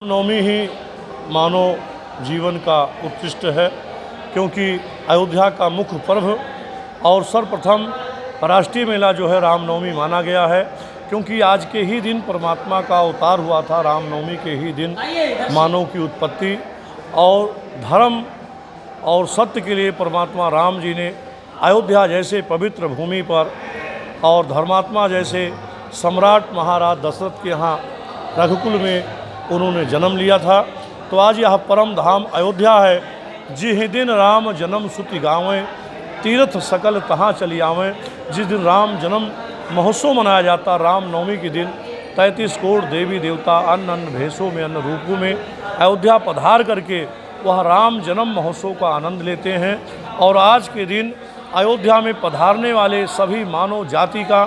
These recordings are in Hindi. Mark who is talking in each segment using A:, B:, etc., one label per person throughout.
A: नवमी ही मानव जीवन का उत्कृष्ट है, क्योंकि अयोध्या का मुख्य पर्व और सर्वप्रथम राष्ट्रीय मेला जो है रामनवमी माना गया है। क्योंकि आज के ही दिन परमात्मा का अवतार हुआ था, रामनवमी के ही दिन मानव की उत्पत्ति और धर्म और सत्य के लिए परमात्मा राम जी ने अयोध्या जैसे पवित्र भूमि पर और धर्मात्मा जैसे सम्राट महाराज दशरथ के यहाँ रघुकुल में उन्होंने जन्म लिया था। तो आज यह परम धाम अयोध्या है। जिह दिन राम जन्म सुति गावें, तीर्थ सकल तहाँ चली आवें। जिस दिन राम जन्म महोत्सव मनाया जाता, रामनवमी के दिन 33 करोड़ देवी देवता अन्न अन्न भेषों में अन्न रूपों में अयोध्या पधार करके वह राम जन्म महोत्सव का आनंद लेते हैं। और आज के दिन अयोध्या में पधारने वाले सभी मानव जाति का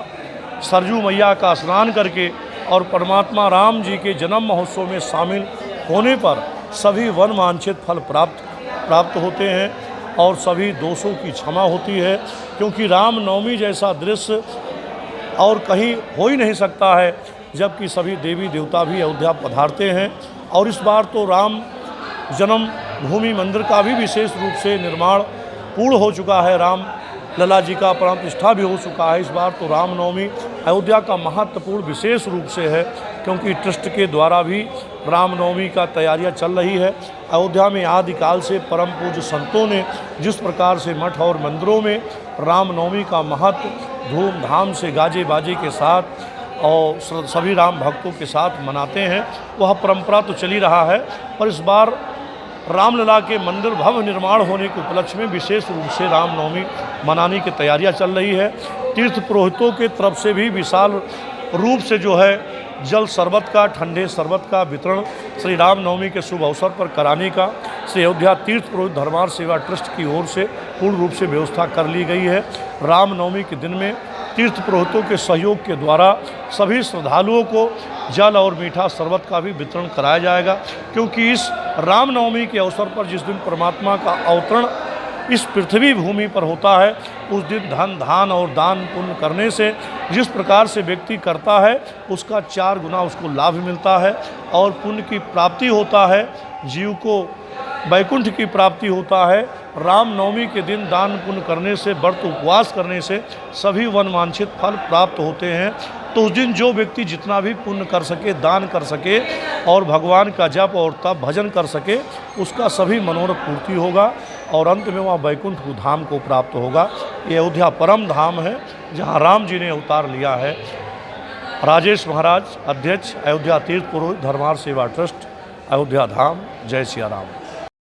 A: सरजू मैया का स्नान करके और परमात्मा राम जी के जन्म महोत्सव में शामिल होने पर सभी वन वांछित फल प्राप्त होते हैं और सभी दोषों की क्षमा होती है। क्योंकि रामनवमी जैसा दृश्य और कहीं हो ही नहीं सकता है, जबकि सभी देवी देवता भी अयोध्या पधारते हैं। और इस बार तो राम जन्म भूमि मंदिर का भी विशेष रूप से निर्माण पूर्ण हो चुका है, राम लला जी का प्राण प्रतिष्ठा भी हो चुका है। इस बार तो रामनवमी अयोध्या का महत्वपूर्ण विशेष रूप से है, क्योंकि ट्रस्ट के द्वारा भी रामनवमी का तैयारियां चल रही है। अयोध्या में आदिकाल से परम पूज्य संतों ने जिस प्रकार से मठ और मंदिरों में रामनवमी का महत्व धूमधाम से गाजे बाजे के साथ और सभी राम भक्तों के साथ मनाते हैं, वह परंपरा तो चली रहा है। पर इस बार रामलला के मंदिर भव्य निर्माण होने के उपलक्ष्य में विशेष रूप से रामनवमी मनाने की तैयारियां चल रही है। तीर्थ पुरोहितों के तरफ से भी विशाल रूप से जो है जल शरबत का, ठंडे शरबत का वितरण श्री रामनवमी के शुभ अवसर पर कराने का श्री अयोध्या तीर्थ पुरोहित धर्मार्थ सेवा ट्रस्ट की ओर से पूर्ण रूप से व्यवस्था कर ली गई है। रामनवमी के दिन में तीर्थ पुरोहितों के सहयोग के द्वारा सभी श्रद्धालुओं को जल और मीठा शरबत का भी वितरण कराया जाएगा। क्योंकि इस रामनवमी के अवसर पर जिस दिन परमात्मा का अवतरण इस पृथ्वी भूमि पर होता है, उस दिन धन धान और दान पुण्य करने से जिस प्रकार से व्यक्ति करता है उसका 4 गुना उसको लाभ मिलता है और पुण्य की प्राप्ति होता है, जीव को वैकुंठ की प्राप्ति होता है। रामनवमी के दिन दान पुण्य करने से, व्रत उपवास करने से सभी वन वांछित फल प्राप्त होते हैं। तो उस दिन जो व्यक्ति जितना भी पुण्य कर सके, दान कर सके और भगवान का जप और तप भजन कर सके, उसका सभी मनोरथ पूर्ति होगा और अंत में वहाँ वैकुंठ धाम को प्राप्त होगा। ये अयोध्या परम धाम है जहाँ राम जी ने अवतार लिया है। राजेश महाराज, अध्यक्ष, अयोध्या तीर्थ पुरोहित धर्मार्थ सेवा ट्रस्ट, अयोध्या धाम। जय सिया राम।